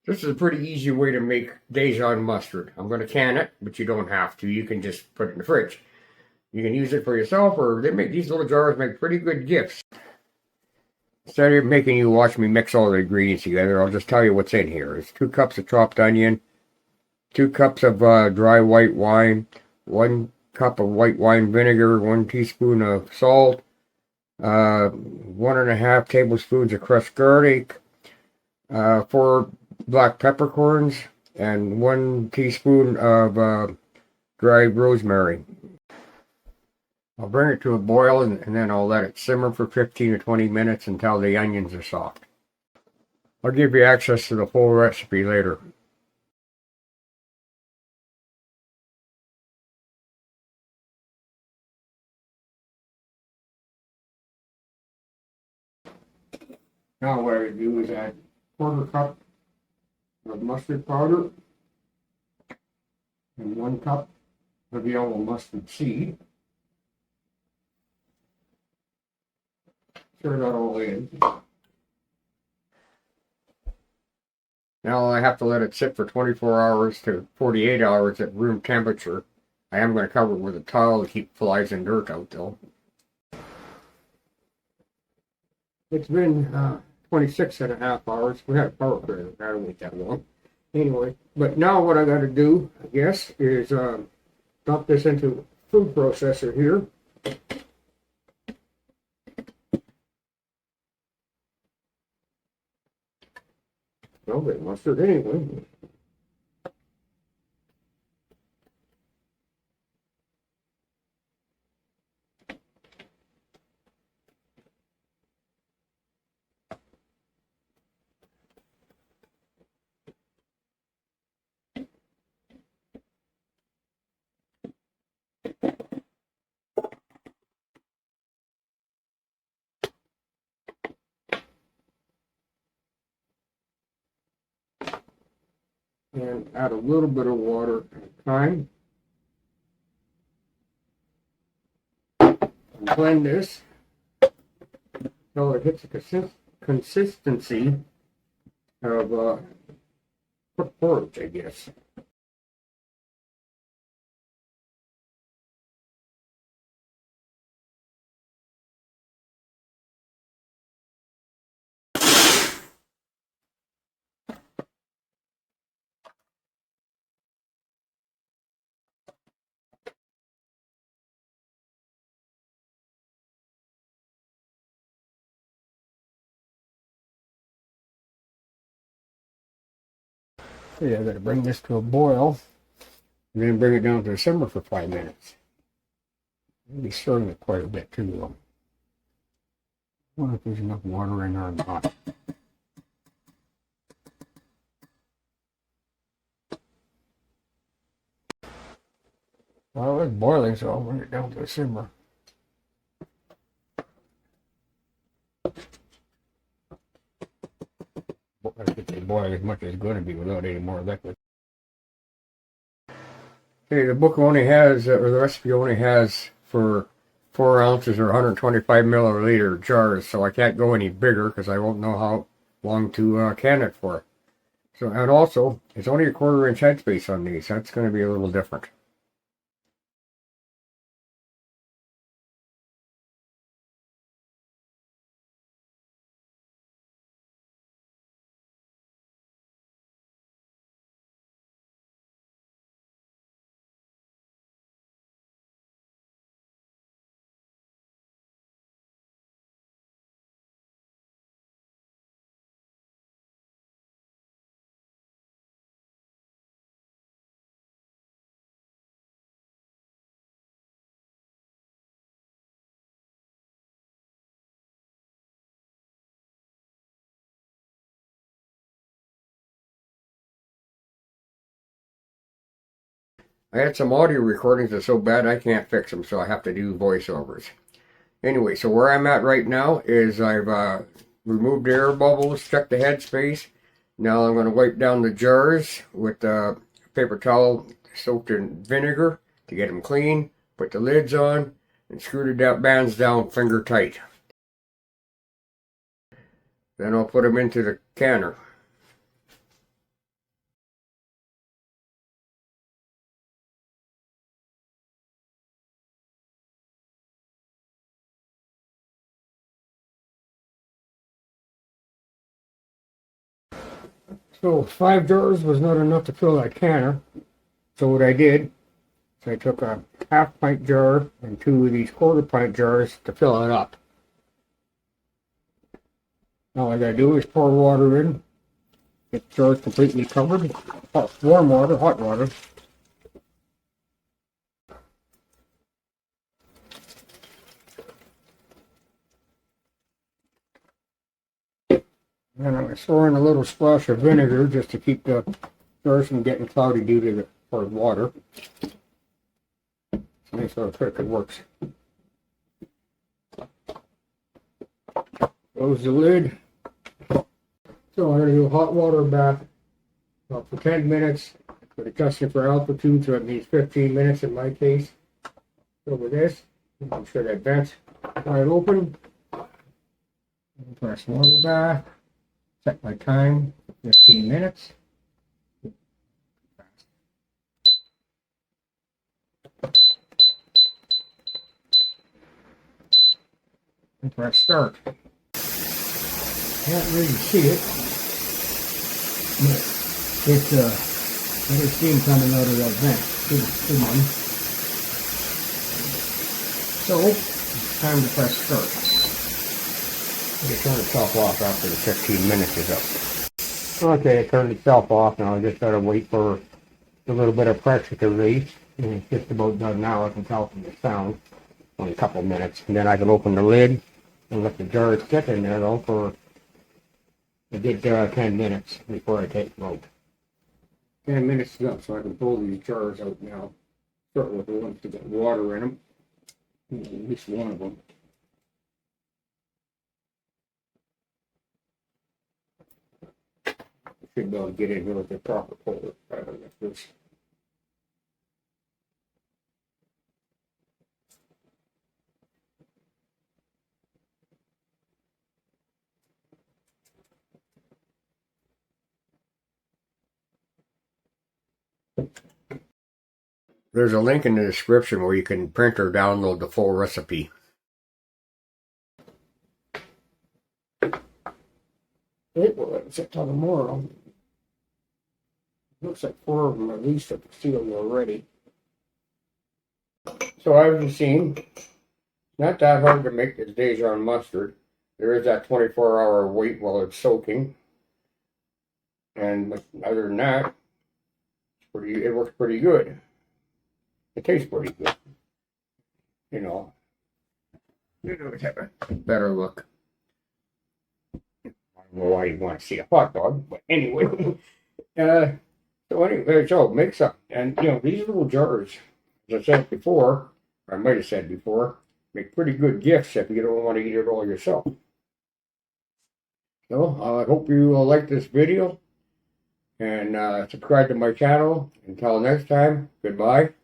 This is a pretty easy way to make Dijon mustard. I'm going to can it, but you don't have to. You can just put it in the fridge. You can use it for yourself, or they make these little jars make pretty good gifts. Instead of making you watch me mix all the ingredients together, I'll just tell you what's in here. It's 2 cups of chopped onion, 2 cups of dry white wine, 1 cup of white wine vinegar, 1 teaspoon of salt, 1.5 tablespoons of crushed garlic, 4 black peppercorns, and 1 teaspoon of dried rosemary. I'll bring it to a boil and then I'll let it simmer for 15 or 20 minutes until the onions are soft. I'll give you access to the full recipe later. Now what I do is add 1/4 cup of mustard powder and 1 cup of yellow mustard seed. Stir that all in. Now I have to let it sit for 24 hours to 48 hours at room temperature. I am going to cover it with a towel to keep flies and dirt out though. It's been 26.5 hours. We had a power failure. I don't wait that long. Anyway, but now what I got to do, I guess, is dump this into a food processor here. No, but mustard anyway. And add a little bit of water at a time. And blend this until it hits a consistency of porridge, I guess. Yeah, I gotta bring this to a boil and then bring it down to a simmer for 5 minutes. I'll be stirring it quite a bit too though. I wonder if there's enough water in there or not. Well, it's boiling, so I'll bring it down to a simmer. I think they boil as much as it's going to be without any more liquid. Okay, the book only has, or the recipe only has for 4 ounces or 125 milliliter jars, so I can't go any bigger because I won't know how long to can it for. So, and also, it's only a 1/4 inch headspace on these. That's going to be a little different. I had some audio recordings that are so bad I can't fix them, so I have to do voiceovers. Anyway, so where I'm at right now is I've removed the air bubbles, checked the headspace. Now I'm going to wipe down the jars with a paper towel soaked in vinegar to get them clean. Put the lids on and screw the bands down finger tight. Then I'll put them into the canner. So 5 jars was not enough to fill that canner. So what I did is I took a half-pint jar and 2 of these quarter-pint jars to fill it up. Now all I gotta do is pour water in. Get the jars completely covered. Warm water, hot water. And I'm going to throw in a little splash of vinegar just to keep the jars from getting cloudy due to the poured water. Nice little trick, it works. Close the lid. So I'm going to do a hot water bath for 10 minutes. But adjusting for altitude, so it means 15 minutes in my case. Over this, make sure that vent's wide open. Press water bath. Set my time, 15 minutes. And press start. Can't really see it. It's there's steam coming out of that vent. Good one. So it's time to press start. It'll turn itself off after the 15 minutes is up. Okay, it turned itself off now. I just gotta wait for a little bit of pressure to release. And it's just about done now. I can tell from the sound. Only a couple minutes. And then I can open the lid and let the jars sit in there though for a good 10 minutes before I take them out. 10 minutes is up, so I can pull these jars out now. Start with the ones to get water in them. At least one of them. Should be able to get in here with the proper puller. Like this. There's a link in the description where you can print or download the full recipe. It will let us sit till tomorrow. Looks like 4 of them at least are sealed already. So as you've seen, not that hard to make this Dijon mustard. There is that 24-hour wait while it's soaking. And other than that, it works pretty good. It tastes pretty good. You know, let's have a better look. I don't know why you want to see a hot dog, but anyway. So make some. And, these little jars, as I said before, or I might have said before, make pretty good gifts if you don't want to eat it all yourself. So, I hope you like this video. And subscribe to my channel. Until next time, goodbye.